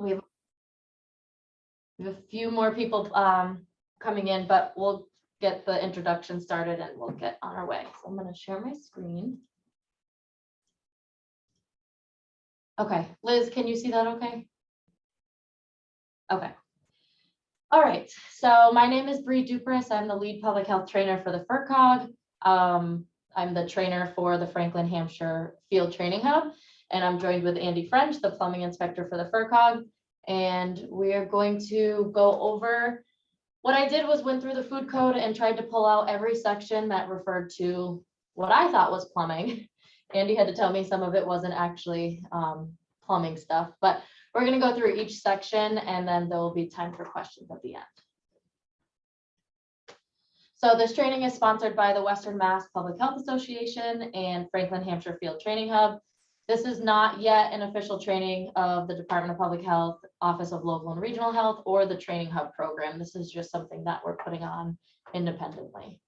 We have a few more people coming in, but we'll get the introduction started and we'll get on our way. So I'm going to share my screen. Okay, Liz, can you see that okay? Okay. All right, so my name is Bree Dupris. I'm the lead public health trainer for the FERCOG. I'm the trainer for the Franklin, Hampshire Field Training Hub, and I'm joined with Andy French, the plumbing inspector for the FERCOG. And we are going to go over, what I did was went through the food code and tried to pull out every section that referred to what I thought was plumbing. Andy had to tell me some of it wasn't actually plumbing stuff, but we're going to go through each section and then there will be time for questions at the end. So this training is sponsored by the Western Mass Public Health Association and Franklin, Hampshire Field Training Hub. This is not yet an official training of the Department of Public Health, Office of Local and Regional Health, or the Training Hub program. This is just something that we're putting on independently.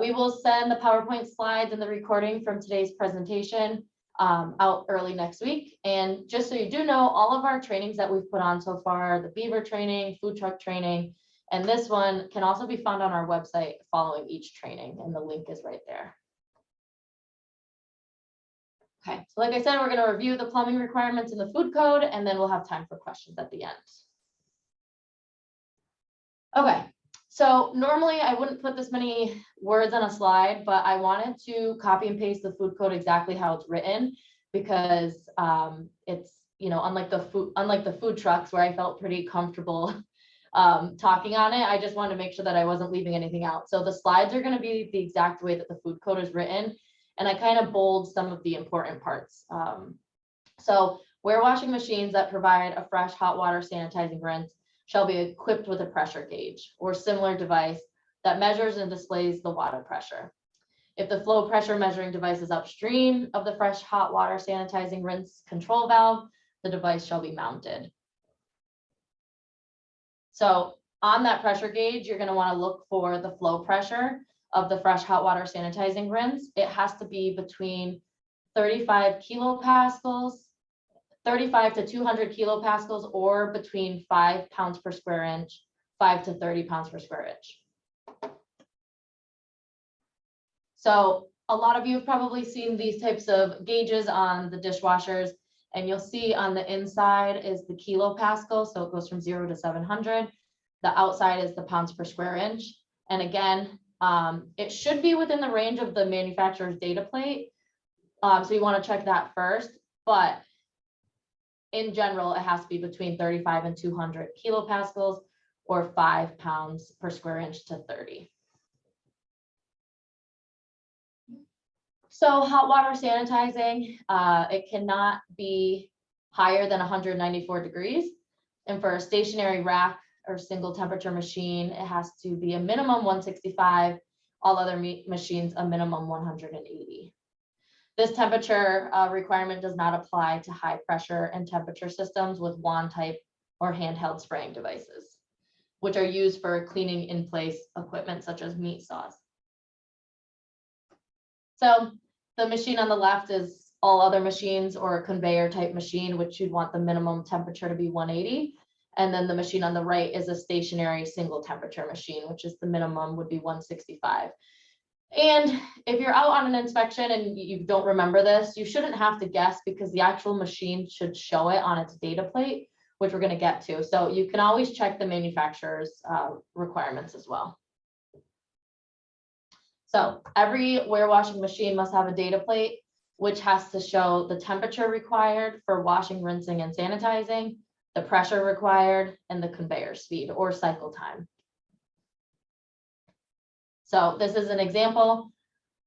We will send the PowerPoint slides and the recording from today's presentation out early next week. And just so you do know, all of our trainings that we've put on so far, the beaver training, food truck training, and this one can also be found on our website following each training, and the link is right there. Okay, so like I said, we're going to review the plumbing requirements in the food code, and then we'll have time for questions at the end. Okay, so normally I wouldn't put this many words on a slide, but I wanted to copy and paste the food code exactly how it's written, because it's, you know, unlike the food trucks where I felt pretty comfortable talking on it. I just wanted to make sure that I wasn't leaving anything out. So the slides are going to be the exact way that the food code is written. And I kind of bold some of the important parts. So washing machines that provide a fresh hot water sanitizing rinse shall be equipped with a pressure gauge or similar device that measures and displays the water pressure. If the flow pressure measuring device is upstream of the fresh hot water sanitizing rinse control valve, the device shall be mounted. So on that pressure gauge, you're going to want to look for the flow pressure of the fresh hot water sanitizing rinse. It has to be between 35 kilopascals, 35 to 200 kilopascals, or between 5 pounds per square inch, 5 to 30 pounds per square inch. So a lot of you have probably seen these types of gauges on the dishwashers, and you'll see on the inside is the kilopascal, so it goes from 0 to 700. The outside is the pounds per square inch. And again, it should be within the range of the manufacturer's data plate. So you want to check that first, but in general, it has to be between 35 and 200 kilopascals, or 5 pounds per square inch to 30. So hot water sanitizing, it cannot be higher than 194 degrees. And for a stationary rack or single temperature machine, it has to be a minimum 165. All other machines, a minimum 180. This temperature requirement does not apply to high pressure and temperature systems with wand type or handheld spraying devices, which are used for cleaning in place equipment such as meat saws. So the machine on the left is all other machines, or a conveyor type machine, which you'd want the minimum temperature to be 180. And then the machine on the right is a stationary single temperature machine, which is the minimum would be 165. And if you're out on an inspection and you don't remember this, you shouldn't have to guess, because the actual machine should show it on its data plate, which we're going to get to. So you can always check the manufacturer's requirements as well. So every washing machine must have a data plate, which has to show the temperature required for washing, rinsing, and sanitizing, the pressure required, and the conveyor speed or cycle time. So this is an example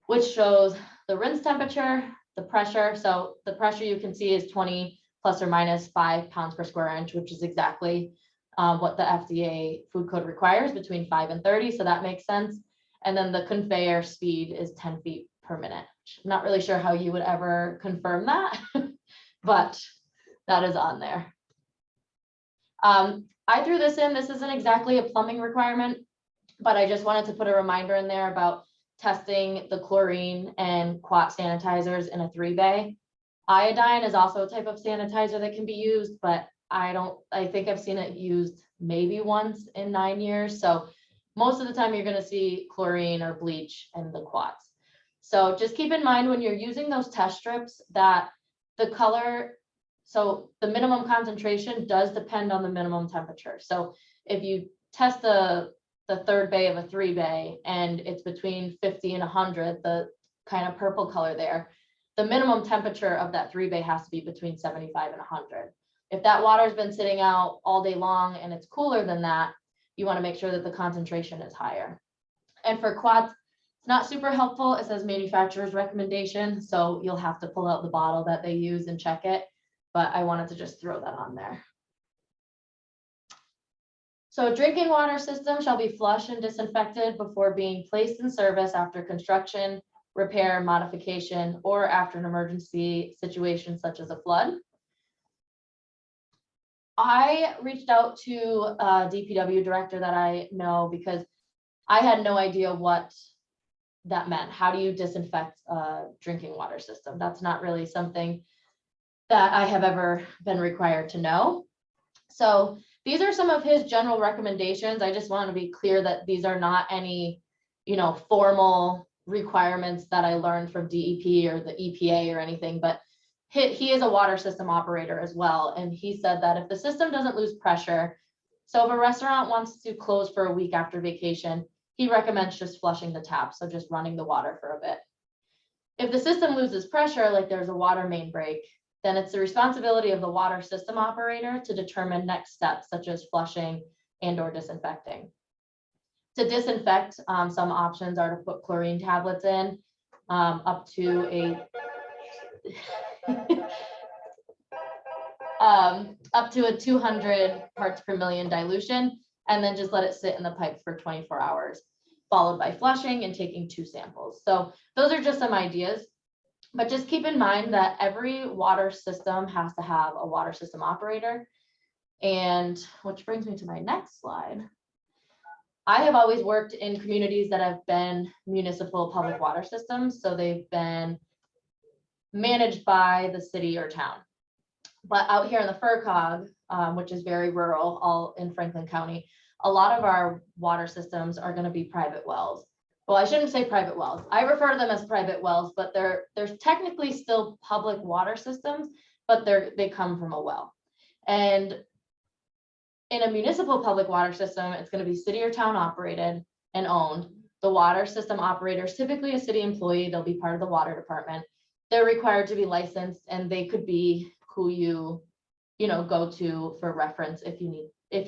which shows the rinse temperature, the pressure. So the pressure you can see is 20 plus or minus 5 pounds per square inch, which is exactly what the FDA food code requires, between 5 and 30. So that makes sense. And then the conveyor speed is 10 feet per minute. I'm not really sure how you would ever confirm that, but that is on there. I threw this in. This isn't exactly a plumbing requirement, but I just wanted to put a reminder in there about testing the chlorine and quat sanitizers in a 3-bay. Iodine is also a type of sanitizer that can be used, but I think I've seen it used maybe once in 9 years. So most of the time you're going to see chlorine or bleach in the quats. So just keep in mind when you're using those test strips that the color, so the minimum concentration does depend on the minimum temperature. So if you test the third bay of a 3 bay and it's between 50 and 100, the kind of purple color there, the minimum temperature of that 3 bay has to be between 75 and 100. If that water's been sitting out all day long and it's cooler than that, you want to make sure that the concentration is higher. And for quats, it's not super helpful. It says manufacturer's recommendation, so you'll have to pull out the bottle that they use and check it. But I wanted to just throw that on there. So drinking water system shall be flushed and disinfected before being placed in service after construction, repair, modification, or after an emergency situation such as a flood. I reached out to a DPW director that I know because I had no idea what that meant. How do you disinfect a drinking water system? That's not really something that I have ever been required to know. So these are some of his general recommendations. I just want to be clear that these are not any, formal requirements that I learned from DEP or the EPA or anything, but he is a water system operator as well. And he said that if the system doesn't lose pressure, so if a restaurant wants to close for a week after vacation, he recommends just flushing the tap. So just running the water for a bit. If the system loses pressure, like there's a water main break, then it's the responsibility of the water system operator to determine next steps, such as flushing and or disinfecting. To disinfect, some options are to put chlorine tablets in, up to a up to a 200 parts per million dilution, and then just let it sit in the pipe for 24 hours, followed by flushing and taking 2 samples. So those are just some ideas, but just keep in mind that every water system has to have a water system operator. And which brings me to my next slide. I have always worked in communities that have been municipal public water systems. So they've been managed by the city or town. But out here in the FERCOG, which is very rural, all in Franklin County, a lot of our water systems are going to be private wells. Well, I shouldn't say private wells. I refer to them as private wells, but they're technically still public water systems, but they come from a well. And in a municipal public water system, it's going to be city or town operated and owned. The water system operator is typically a city employee. They'll be part of the water department. They're required to be licensed, and they could be who you go to for reference if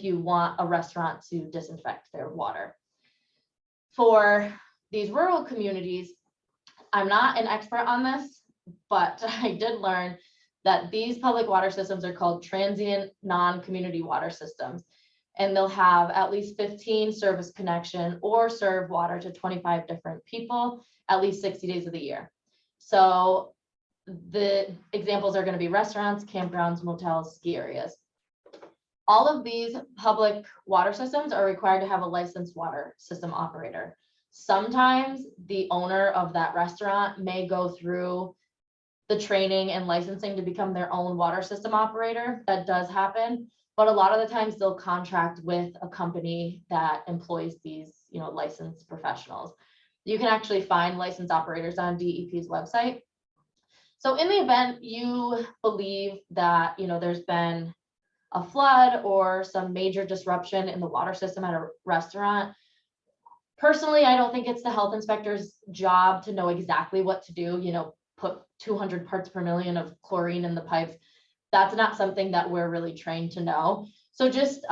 you want a restaurant to disinfect their water. For these rural communities, I'm not an expert on this, but I did learn that these public water systems are called transient non-community water systems, and they'll have at least 15 service connection or serve water to 25 different people at least 60 days of the year. So the examples are going to be restaurants, campgrounds, motels, ski areas. All of these public water systems are required to have a licensed water system operator. Sometimes the owner of that restaurant may go through the training and licensing to become their own water system operator. That does happen, but a lot of the times they'll contract with a company that employs these, licensed professionals. You can actually find licensed operators on DEP's website. So in the event you believe that, there's been a flood or some major disruption in the water system at a restaurant, personally, I don't think it's the health inspector's job to know exactly what to do, put 200 parts per million of chlorine in the pipes. That's not something that we're really trained to know. So just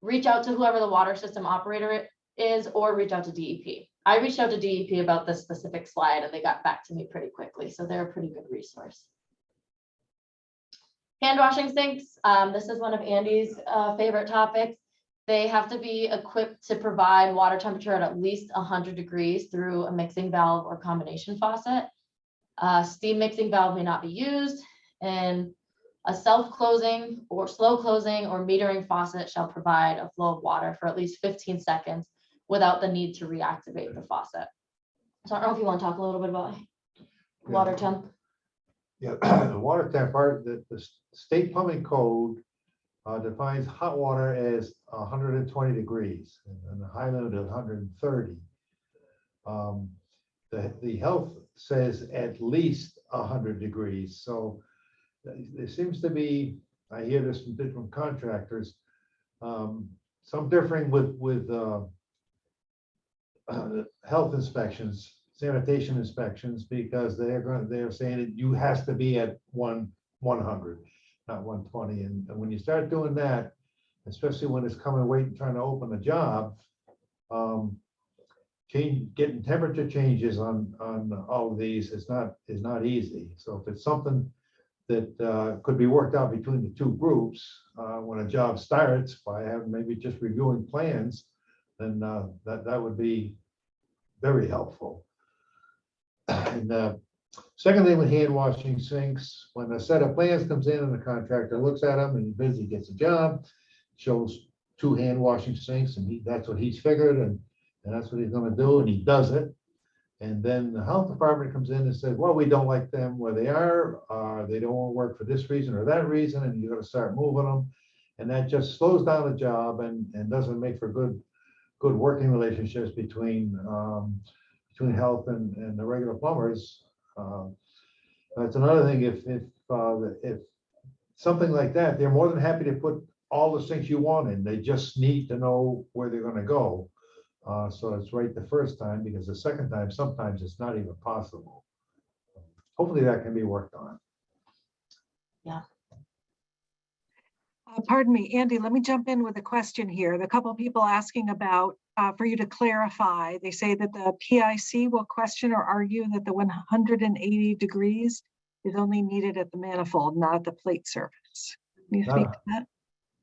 reach out to whoever the water system operator is, or reach out to DEP. I reached out to DEP about this specific slide and they got back to me pretty quickly. So they're a pretty good resource. Hand washing sinks. This is one of Andy's favorite topics. They have to be equipped to provide water temperature at least 100 degrees through a mixing valve or combination faucet. Steam mixing valve may not be used, and a self-closing or slow closing or metering faucet shall provide a flow of water for at least 15 seconds without the need to reactivate the faucet. So I don't know if you want to talk a little bit about water temp. Yeah, the water temp part, the state plumbing code defines hot water as 120 degrees and the high limit of 130. The health says at least 100 degrees. So there seems to be, I hear this from different contractors, some differing with health inspections, sanitation inspections, because they're saying that you has to be at 100, not 120. And when you start doing that, especially when it's coming waiting, trying to open a job, getting temperature changes on all of these is not easy. So if it's something that could be worked out between the two groups when a job starts by having maybe just reviewing plans, then that would be very helpful. And secondly, with hand washing sinks, when a set of plans comes in and the contractor looks at them and busy gets a job, shows 2 hand washing sinks, and that's what he's figured, and that's what he's going to do, and he does it. And then the health department comes in and says, well, we don't like them where they are, they don't want to work for this reason or that reason, and you're going to start moving them. And that just slows down the job and doesn't make for good working relationships between health and the regular plumbers. That's another thing. If something like that, they're more than happy to put all the sinks you want in. They just need to know where they're going to go. So it's right the first time, because the second time, sometimes it's not even possible. Hopefully that can be worked on. Yeah. Pardon me, Andy, let me jump in with a question here. The couple of people asking about, for you to clarify, they say that the PIC will question or argue that the 180 degrees is only needed at the manifold, not at the plate surface. Can you speak to that?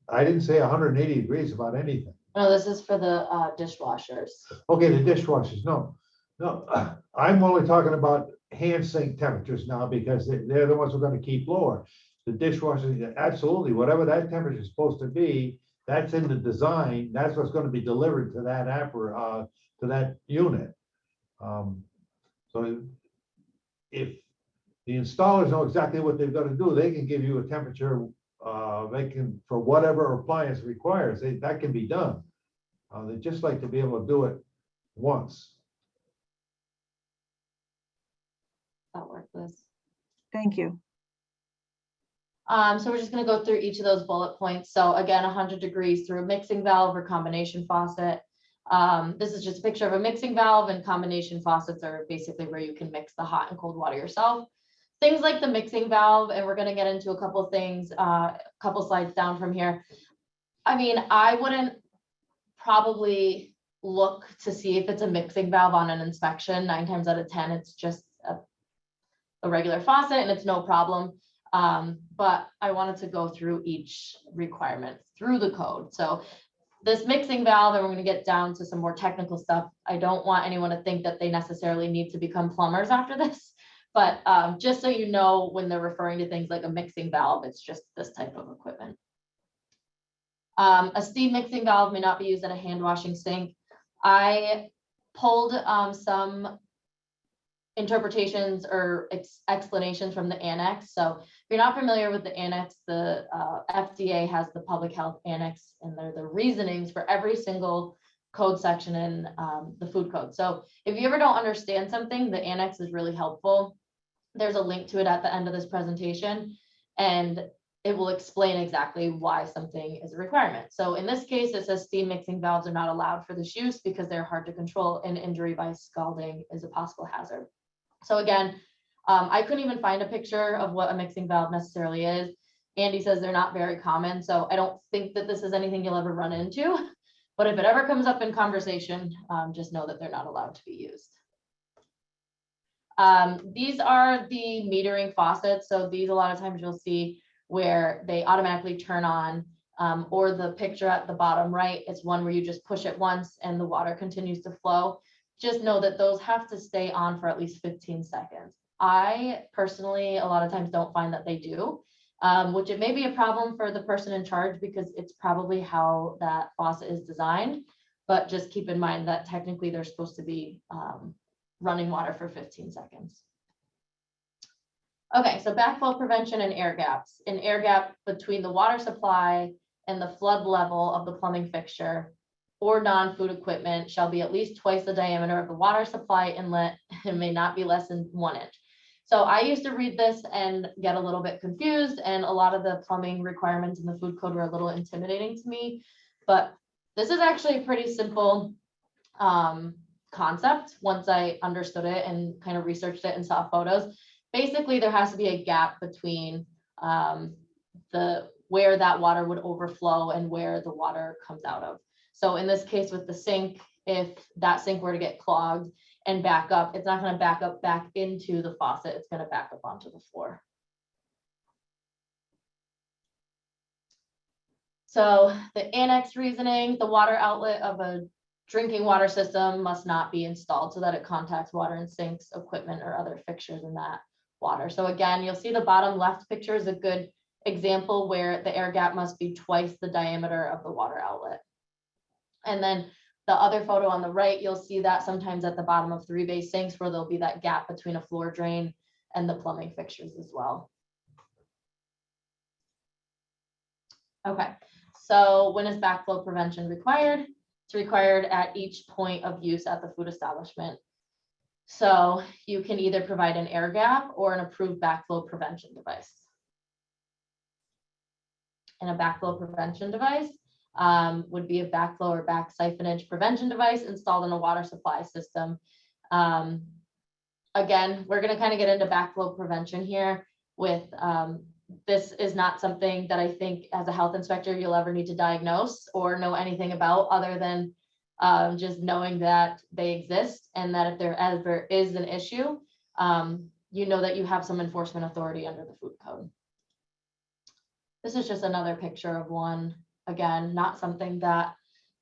I didn't say 180 degrees about anything. No, this is for the dishwashers. Okay, the dishwashers, no, I'm only talking about hand sink temperatures now, because they're the ones who are going to keep lower. The dishwashers, absolutely, whatever that temperature is supposed to be, that's in the design. That's what's going to be delivered to that to that unit. So if the installers know exactly what they've got to do, they can give you a temperature. They can, for whatever appliance requires, that can be done. They just like to be able to do it once. That worked, Liz. Thank you. So we're just going to go through each of those bullet points. So again, 100 degrees through a mixing valve or combination faucet. This is just a picture of a mixing valve, and combination faucets are basically where you can mix the hot and cold water yourself. Things like the mixing valve, and we're going to get into a couple of things, a couple slides down from here. I mean, I wouldn't probably look to see if it's a mixing valve on an inspection. 9 times out of 10, it's just a regular faucet and it's no problem. But I wanted to go through each requirement through the code. So this mixing valve, and we're going to get down to some more technical stuff. I don't want anyone to think that they necessarily need to become plumbers after this, but just so you know, when they're referring to things like a mixing valve, it's just this type of equipment. A steam mixing valve may not be used at a hand washing sink. I pulled some interpretations or explanations from the annex. So if you're not familiar with the annex, the FDA has the public health annex, and they're the reasonings for every single code section in the food code. So if you ever don't understand something, the annex is really helpful. There's a link to it at the end of this presentation, and it will explain exactly why something is a requirement. So in this case, it says steam mixing valves are not allowed for this use because they're hard to control, and injury by scalding is a possible hazard. So again, I couldn't even find a picture of what a mixing valve necessarily is. Andy says they're not very common, so I don't think that this is anything you'll ever run into. But if it ever comes up in conversation, just know that they're not allowed to be used. These are the metering faucets. So these, a lot of times you'll see where they automatically turn on, or the picture at the bottom right, it's one where you just push it once and the water continues to flow. Just know that those have to stay on for at least 15 seconds. I personally, a lot of times don't find that they do, which it may be a problem for the person in charge because it's probably how that faucet is designed. But just keep in mind that technically they're supposed to be running water for 15 seconds. Okay, so backflow prevention and air gaps. An air gap between the water supply and the flood level of the plumbing fixture or non-food equipment shall be at least twice the diameter of the water supply inlet and may not be less than 1 inch. So I used to read this and get a little bit confused, and a lot of the plumbing requirements in the food code were a little intimidating to me. But this is actually a pretty simple concept once I understood it and kind of researched it and saw photos. Basically, there has to be a gap between where that water would overflow and where the water comes out of. So in this case with the sink, if that sink were to get clogged and back up, it's not going to back up back into the faucet, it's going to back up onto the floor. So the annex reasoning, the water outlet of a drinking water system must not be installed so that it contacts water and sinks, equipment, or other fixtures in that water. So again, you'll see the bottom left picture is a good example where the air gap must be twice the diameter of the water outlet. And then the other photo on the right, you'll see that sometimes at the bottom of 3-bay sinks where there'll be that gap between a floor drain and the plumbing fixtures as well. Okay, so when is backflow prevention required? It's required at each point of use at the food establishment. So you can either provide an air gap or an approved backflow prevention device. And a backflow prevention device would be a backflow or back siphonage prevention device installed in a water supply system. Again, we're going to kind of get into backflow prevention here with this is not something that I think as a health inspector you'll ever need to diagnose or know anything about other than just knowing that they exist and that if there ever is an issue, you know that you have some enforcement authority under the food code. This is just another picture of one. Again, not something that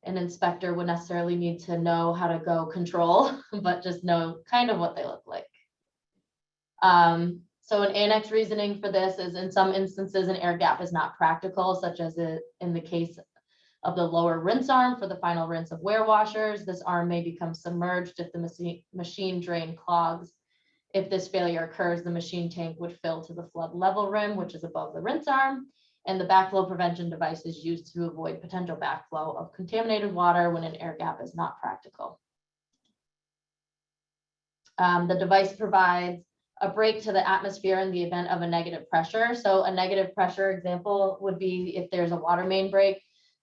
an inspector would necessarily need to know how to go control, but just know kind of what they look like. So an annex reasoning for this is in some instances an air gap is not practical, such as in the case of the lower rinse arm for the final rinse of warewashers. This arm may become submerged if the machine drain clogs. If this failure occurs, the machine tank would fill to the flood level rim, which is above the rinse arm. And the backflow prevention device is used to avoid potential backflow of contaminated water when an air gap is not practical. The device provides a break to the atmosphere in the event of a negative pressure. So a negative pressure example would be if there's a water main break,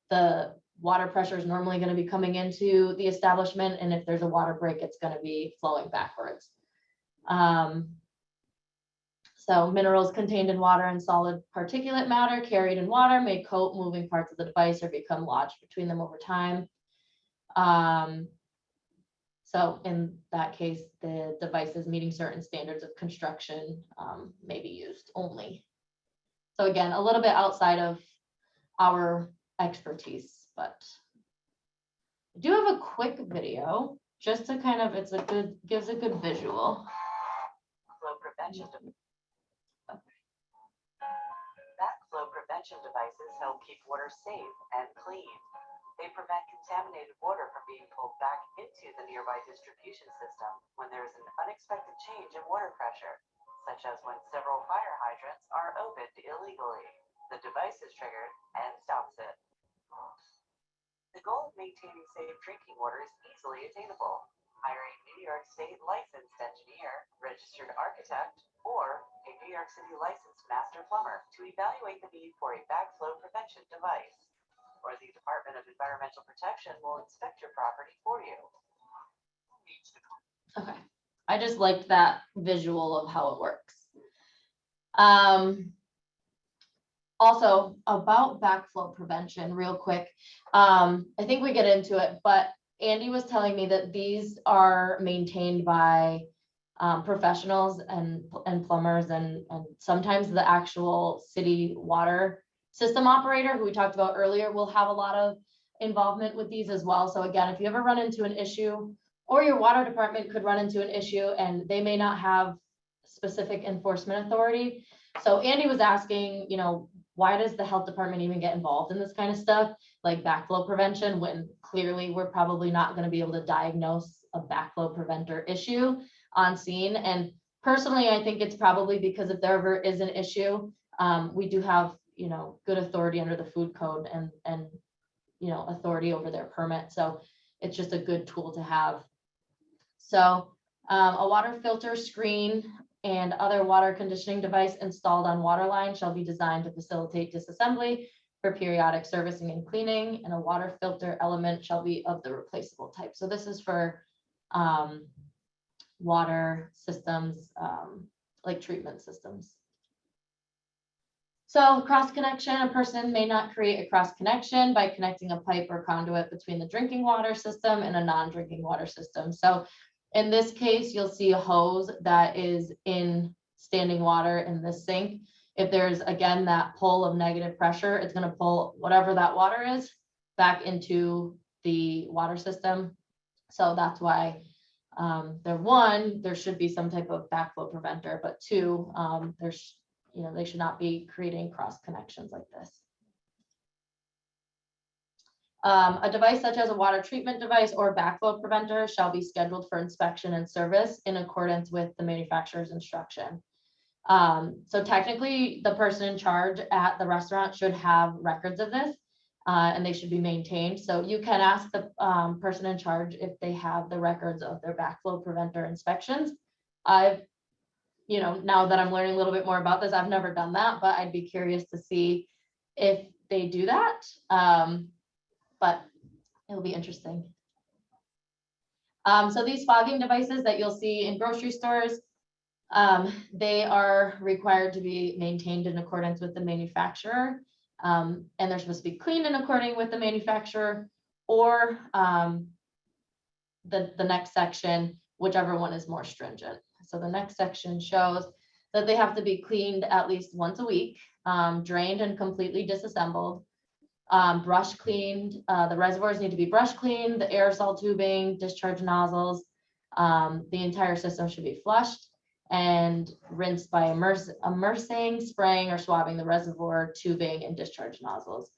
the water pressure is normally going to be coming into the establishment. And if there's a water break, it's going to be flowing backwards. So minerals contained in water and solid particulate matter carried in water may coat moving parts of the device or become lodged between them over time. So in that case, the devices meeting certain standards of construction may be used only. So again, a little bit outside of our expertise, but I do have a quick video just to kind of, gives a good visual. Backflow prevention devices help keep water safe and clean. They prevent contaminated water from being pulled back into the nearby distribution system when there is an unexpected change in water pressure, such as when several fire hydrants are opened illegally. The device is triggered and stops it. The goal of maintaining safe drinking water is easily attainable. Hire a New York State licensed engineer, registered architect, or a New York City licensed master plumber to evaluate the need for a backflow prevention device, or the Department of Environmental Protection will inspect your property for you. Okay, I just liked that visual of how it works. Also about backflow prevention real quick. I think we get into it, but Andy was telling me that these are maintained by professionals and plumbers and sometimes the actual city water system operator who we talked about earlier will have a lot of involvement with these as well. So again, if you ever run into an issue or your water department could run into an issue and they may not have specific enforcement authority. So Andy was asking, you know, why does the health department even get involved in this kind of stuff like backflow prevention when clearly we're probably not going to be able to diagnose a backflow preventer issue on scene? And Personally, I think it's probably because if there ever is an issue, we do have, good authority under the food code and, authority over their permit. So it's just a good tool to have. So a water filter, screen, and other water conditioning device installed on water line shall be designed to facilitate disassembly for periodic servicing and cleaning, and a water filter element shall be of the replaceable type. So this is for water systems, like treatment systems. So cross connection, a person may not create a cross connection by connecting a pipe or conduit between the drinking water system and a non-drinking water system. So in this case, you'll see a hose that is in standing water in this sink. If there's, again, that pull of negative pressure, it's going to pull whatever that water is back into the water system. So that's why there should be some type of backflow preventer, but two, they should not be creating cross connections like this. A device such as a water treatment device or backflow preventer shall be scheduled for inspection and service in accordance with the manufacturer's instruction. So technically, the person in charge at the restaurant should have records of this, and they should be maintained. So you can ask the person in charge if they have the records of their backflow preventer inspections. Now that I'm learning a little bit more about this, I've never done that, but I'd be curious to see if they do that. But it'll be interesting. So these fogging devices that you'll see in grocery stores, they are required to be maintained in accordance with the manufacturer, and they're supposed to be cleaned in accordance with the manufacturer, or the next section, whichever one is more stringent. So the next section shows that they have to be cleaned at least once a week, drained and completely disassembled, brush cleaned. The reservoirs need to be brush cleaned, the aerosol tubing, discharge nozzles, the entire system should be flushed and rinsed by immersing, spraying, or swabbing the reservoir, tubing, and discharge nozzles.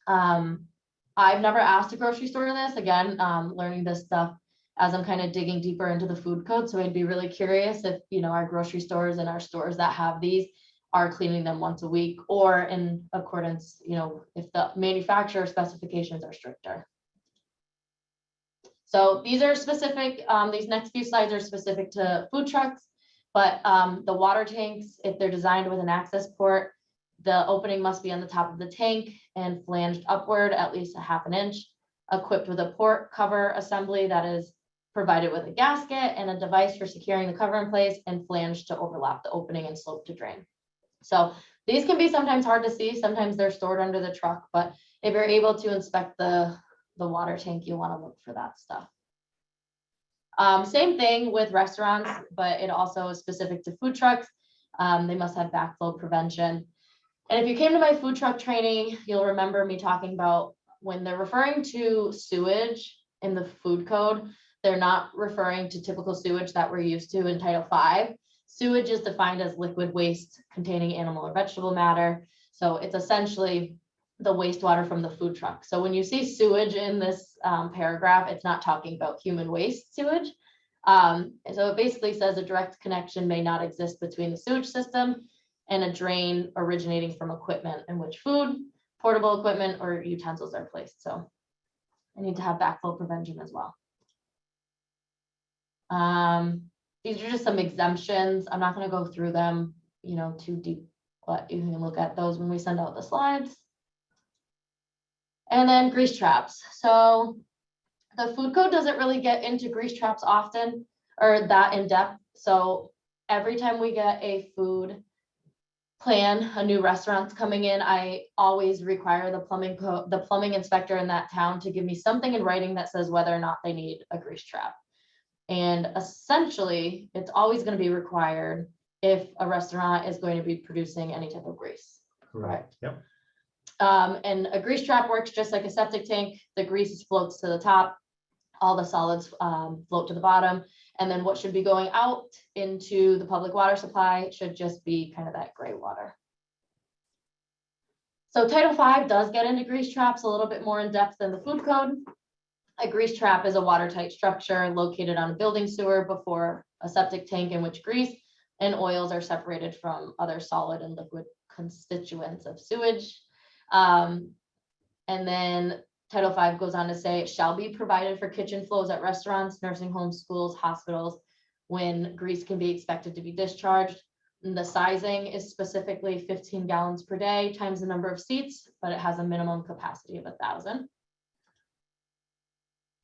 I've never asked a grocery store this. Again, learning this stuff as I'm kind of digging deeper into the food code. So I'd be really curious if, our grocery stores and our stores that have these are cleaning them once a week, or in accordance, if the manufacturer specifications are stricter. So these are specific, these next few slides are specific to food trucks, but the water tanks, if they're designed with an access port, the opening must be on the top of the tank and flanged upward at least a ½ inch, equipped with a port cover assembly that is provided with a gasket and a device for securing the cover in place, and flanged to overlap the opening and slope to drain. So these can be sometimes hard to see. Sometimes they're stored under the truck, but if you're able to inspect the water tank, you want to look for that stuff. Same thing with restaurants, but it also is specific to food trucks. They must have backflow prevention. And if you came to my food truck training, you'll remember me talking about when they're referring to sewage in the food code, they're not referring to typical sewage that we're used to in Title V. Sewage is defined as liquid waste containing animal or vegetable matter. So it's essentially the wastewater from the food truck. So when you see sewage in this paragraph, it's not talking about human waste sewage. So it basically says a direct connection may not exist between the sewage system and a drain originating from equipment in which food, portable equipment, or utensils are placed. So I need to have backflow prevention as well. These are just some exemptions. I'm not going to go through them, too deep, but you can look at those when we send out the slides. And then grease traps. So the food code doesn't really get into grease traps often, or that in depth. So every time we get a food plan, a new restaurant's coming in, I always require the plumbing inspector in that town to give me something in writing that says whether or not they need a grease trap. And essentially, it's always going to be required if a restaurant is going to be producing any type of grease. Correct. Yep. And a grease trap works just like a septic tank. The grease floats to the top, all the solids float to the bottom, and then what should be going out into the public water supply should just be kind of that gray water. So Title V does get into grease traps a little bit more in depth than the food code. A grease trap is a watertight structure located on a building sewer before a septic tank in which grease and oils are separated from other solid and liquid constituents of sewage. And then Title V goes on to say it shall be provided for kitchen flows at restaurants, nursing homes, schools, hospitals, when grease can be expected to be discharged. And the sizing is specifically 15 gallons per day times the number of seats, but it has a minimum capacity of 1,000.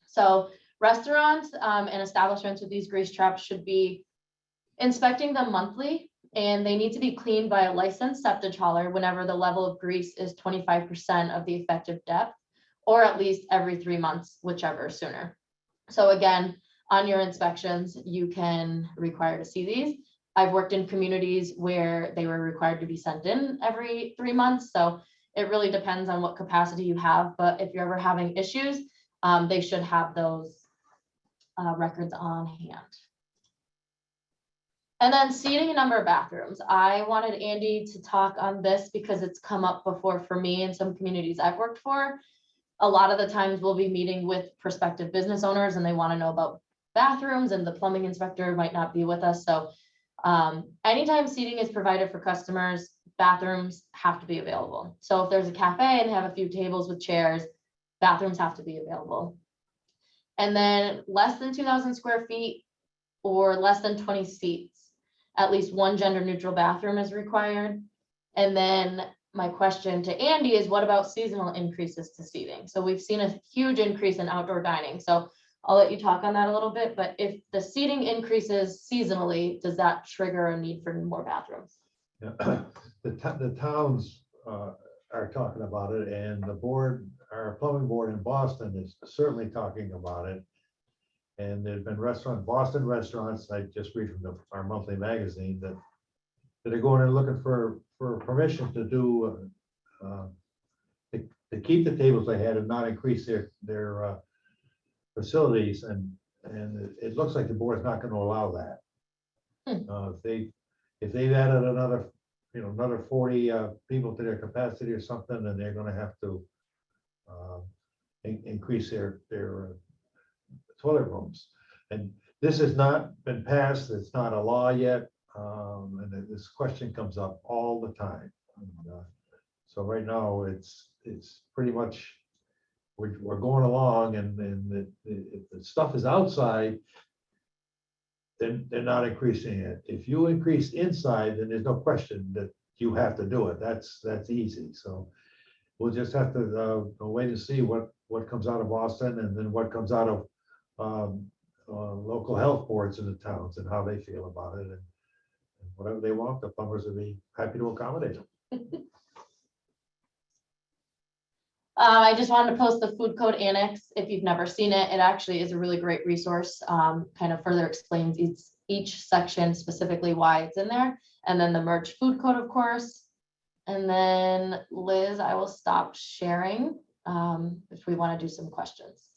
So restaurants and establishments with these grease traps should be inspecting them monthly, and they need to be cleaned by a licensed septic hauler whenever the level of grease is 25% of the effective depth, or at least every 3 months, whichever is sooner. So again, on your inspections, you can require to see these. I've worked in communities where they were required to be sent in every 3 months. So it really depends on what capacity you have. But if you're ever having issues, they should have those records on hand. And then seating and number of bathrooms. I wanted Andy to talk on this because it's come up before for me in some communities I've worked for. A lot of the times we'll be meeting with prospective business owners and they want to know about bathrooms, and the plumbing inspector might not be with us. So anytime seating is provided for customers, bathrooms have to be available. So if there's a cafe and they have a few tables with chairs, bathrooms have to be available. And then less than 2,000 square feet or less than 20 seats, at least one gender neutral bathroom is required. And then my question to Andy is, what about seasonal increases to seating? So we've seen a huge increase in outdoor dining. So I'll let you talk on that a little bit, but if the seating increases seasonally, does that trigger a need for more bathrooms? Yeah. The towns are talking about it, and the board, our plumbing board in Boston is certainly talking about it. And there's been Boston restaurants, I just read from our monthly magazine, that are going and looking for permission to do, to keep the tables they had and not increase their facilities, and it looks like the board's not going to allow that. If they've added another 40 people to their capacity or something, then they're going to have to increase their toilet rooms. And this has not been passed. It's not a law yet, and this question comes up all the time. And, so right now it's pretty much we're going along, and if the stuff is outside, then they're not increasing it. If you increase inside, then there's no question that you have to do it. That's easy. So we'll just have to wait and see what comes out of Boston, and then what comes out of local health boards in the towns and how they feel about it, and whatever they want, the plumbers will be happy to accommodate them. I just wanted to post the food code annex. If you've never seen it, it actually is a really great resource. Kind of further explains each section specifically why it's in there. And then the merged food code, of course. And then Liz, I will stop sharing if we want to do some questions.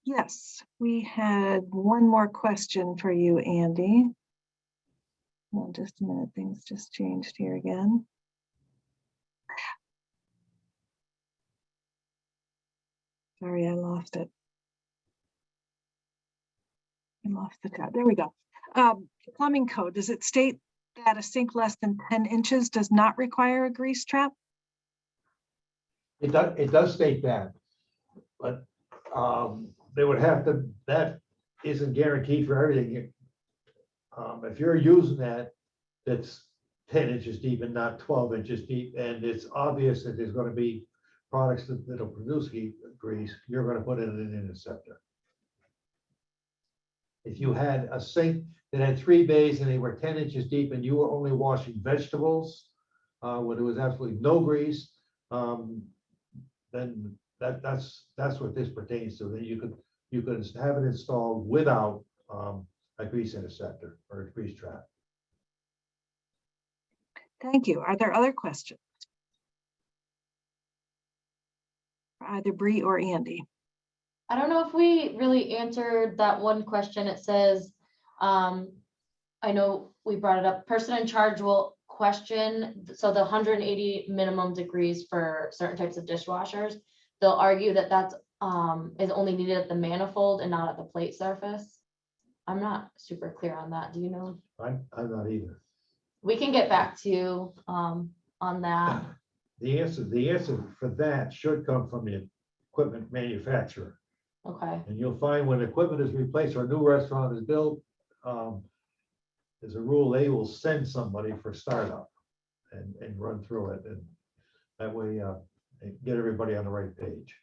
Yes, we had one more question for you, Andy. Hold on just a minute, things just changed here again. Sorry, I lost it. I lost the tab. There we go. Plumbing code, does it state that a sink less than 10 inches does not require a grease trap? It does state that, but they would have to, that isn't guaranteed for everything. If you're using that's 10 inches deep and not 12 inches deep, and it's obvious that there's going to be products that'll produce grease, you're going to put in an interceptor. If you had a sink that had 3 bays and they were 10 inches deep, and you were only washing vegetables when there was absolutely no grease, then that's what this pertains to. That you could have it installed without a grease interceptor or a grease trap. Thank you. Are there other questions? For either Bree or Andy? I don't know if we really answered that one question. It says, I know we brought it up, person in charge will question, so the 180 minimum degrees for certain types of dishwashers, they'll argue that that's is only needed at the manifold and not at the plate surface. I'm not super clear on that. Do you know? I'm not either. We can get back to you on that. The answer for that should come from the equipment manufacturer. Okay, And you'll find when equipment is replaced or a new restaurant is built, there's a rule, they will send somebody for startup and run through it. And that way, get everybody on the right page.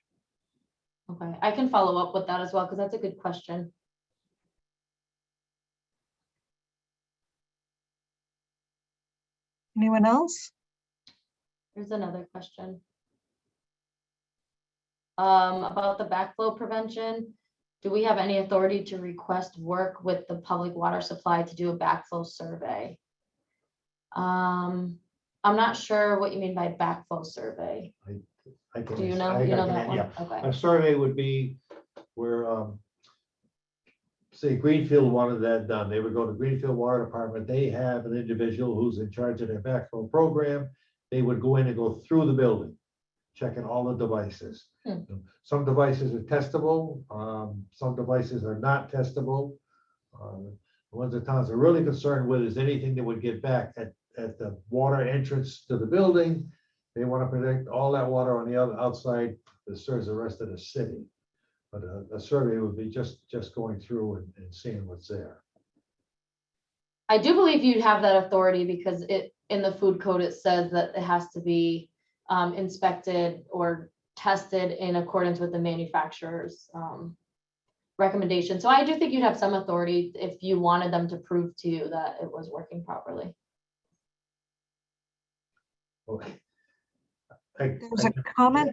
okay. I can follow up with that as well, because that's a good question. Anyone else? Here's another question. About the backflow prevention. Do we have any authority to request work with the public water supply to do a backflow survey? I'm not sure what you mean by backflow survey. I can- Do you know? I You know can- that one? yeah. Okay, A survey would be where, say Greenfield wanted that done, they would go to Greenfield Water Department, they have an individual who's in charge of their backflow program. They would go in and go through the building, checking all the devices. Some devices are testable, some devices are not testable. The ones the towns are really concerned with is anything that would get back at the water entrance to the building. They want to protect all that water on the other outside that serves the rest of the city. But a survey would be just going through and seeing what's there. I do believe you'd have that authority because in the food code, it says that it has to be inspected or tested in accordance with the manufacturer's recommendation. So I do think you'd have some authority if you wanted them to prove to you that it was working properly. Okay. There's a comment.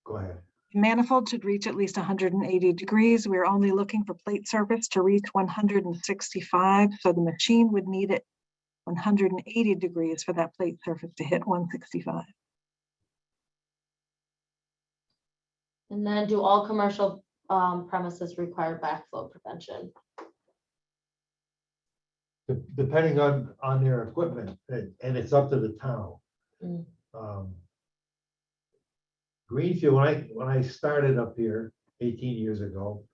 Go ahead. Manifold should reach at least 180 degrees. We're only looking for plate surface to reach 165. So the machine would need it 180 degrees for that plate surface to hit 165. And then do all commercial premises require backflow prevention? Depending on their equipment, and it's up to the town. Mm. Greenfield, when I started up here 18 years ago,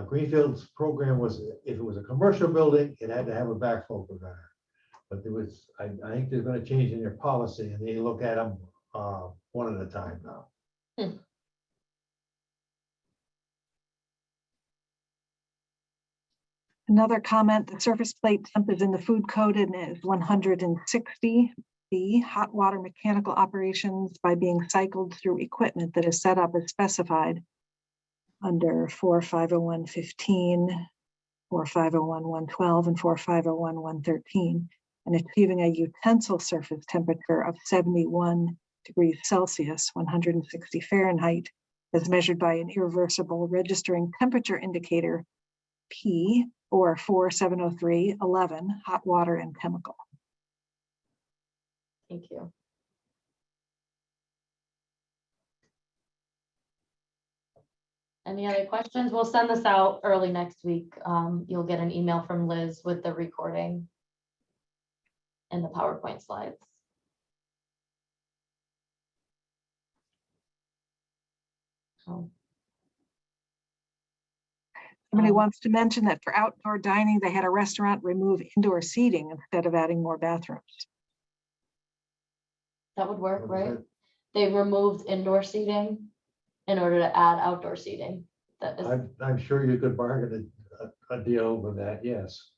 Greenfield's program was, if it was a commercial building, it had to have a backflow preventer. But there was, I think they're gonna change in their policy, and they look at them one at a time now. Another comment, the surface plate temp is in the food code and is 160. B, hot water mechanical operations by being cycled through equipment that is set up as specified under 4501.15, 4501.112, and 4501.113, and achieving a utensil surface temperature of 71 degrees Celsius, 160 Fahrenheit, as measured by an irreversible registering temperature indicator, P, or 4703.11, hot water and chemical. Thank you. Any other questions? We'll send this out early next week. You'll get an email from Liz with the recording and the PowerPoint slides. So, Somebody wants to mention that for outdoor dining, they had a restaurant remove indoor seating instead of adding more bathrooms. that would work, What was right? that? They removed indoor seating in order to add outdoor seating. That is, I'm sure you could bargain a deal with that, yes.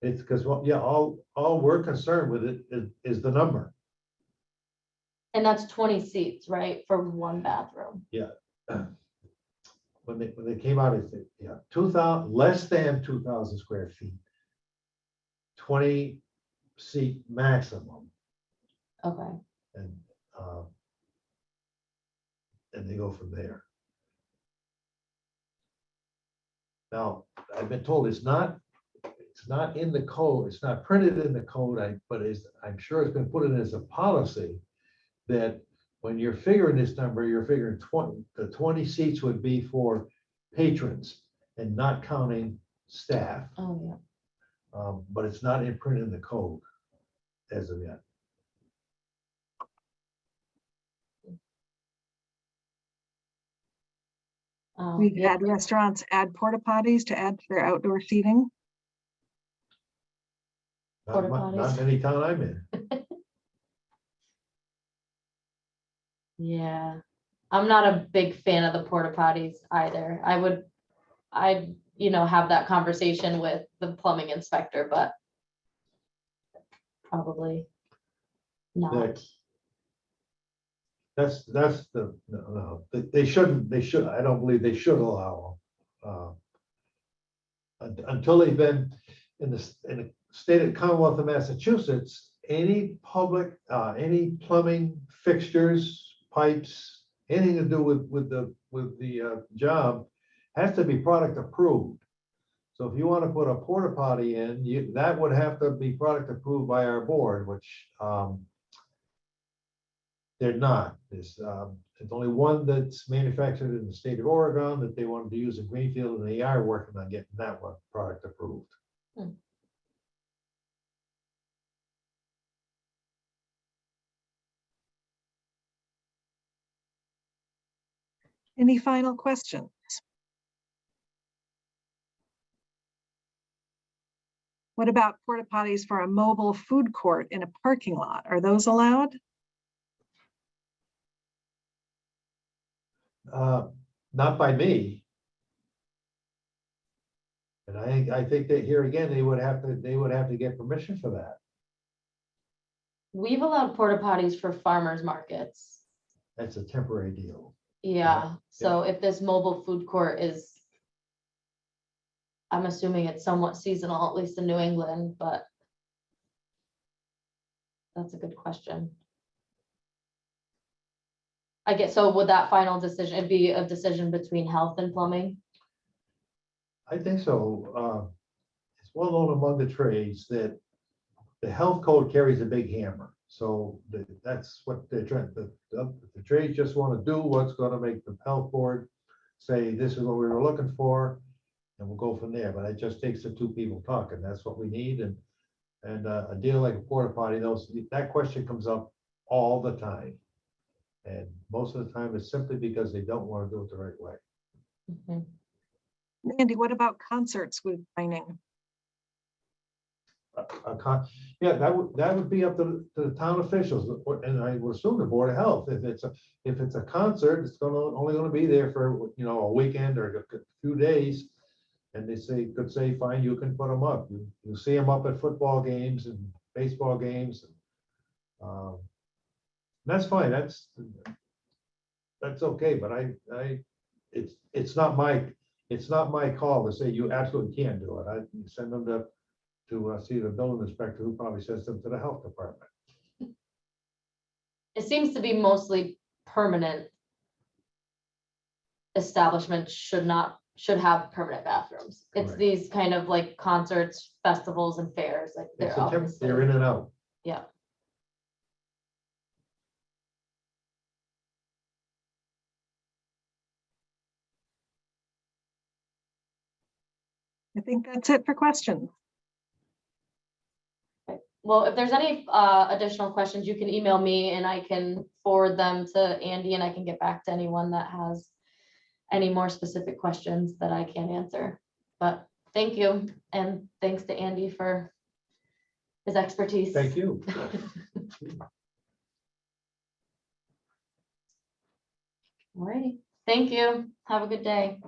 It's because, well, yeah, all we're concerned with it is the number. and that's 20 seats, right, for one bathroom. When they came out, it's, yeah, 2,000, less than 2,000 square feet. 20 seat maximum, Okay. and they go from there. Now, I've been told it's not in the code, it's not printed in the code, but I'm sure it's been put in as a policy that when you're figuring this number, you're figuring 20 seats would be for patrons and not counting staff. Oh, yeah. But it's not imprinted in the code as of yet. We've Yeah, had restaurants add porta potties to add to their outdoor seating. Not Porta not potties. any town I'm in. yeah. I'm not a big fan of the porta potties either. I'd, have that conversation with the plumbing inspector, but probably not. That's no, they should, I don't believe they should allow them. Until they've been in the state of Commonwealth of Massachusetts, any public, any plumbing fixtures, pipes, anything to do with the job has to be product approved. So if you want to put a porta potty in, that would have to be product approved by our board, which they're not. There's only one that's manufactured in the state of Oregon that they wanted to use in Greenfield, and they are working on getting that one product approved. Any final questions? What about porta potties for a mobile food court in a parking lot? Are those allowed? Not by me. And I think that here again, they would have to get permission for that. We've allowed porta potties for farmers markets. That's a temporary deal. Yeah, so if this mobile food court is, I'm assuming it's somewhat seasonal, at least in New England, but that's a good question. I guess, so would that final decision be a decision between health and plumbing? I think so. It's well known among the trades that the health code carries a big hammer. So that's what they're trying, the trades just want to do what's going to make the health board say, this is what we were looking for, and we'll go from there. But it just takes the two people talking. That's what we need. And a deal like a porta potty, that question comes up all the time. And most of the time it's simply because they don't want to do it the right way. Mhm. Andy, what about concerts with dining? Yeah, that would be up to the town officials, and I would assume the Board of Health. If it's a concert, it's only gonna be there for, a weekend or a few days. And they could say, fine, you can put them up. You see them up at football games and baseball games. That's fine, that's okay, but it's not my call to say you absolutely can't do it. I send them to see the building inspector, who probably sends them to the health department. It seems to be mostly permanent establishments should have permanent bathrooms. It's Right. these kind of like concerts, festivals and fairs, like They're in and out. yeah. I think that's it for questions. Well, if there's any additional questions, you can email me and I can forward them to Andy, and I can get back to anyone that has any more specific questions that I can't answer. But thank you, and thanks to Andy for his expertise. Thank you. Alrighty, thank you. Have a good day.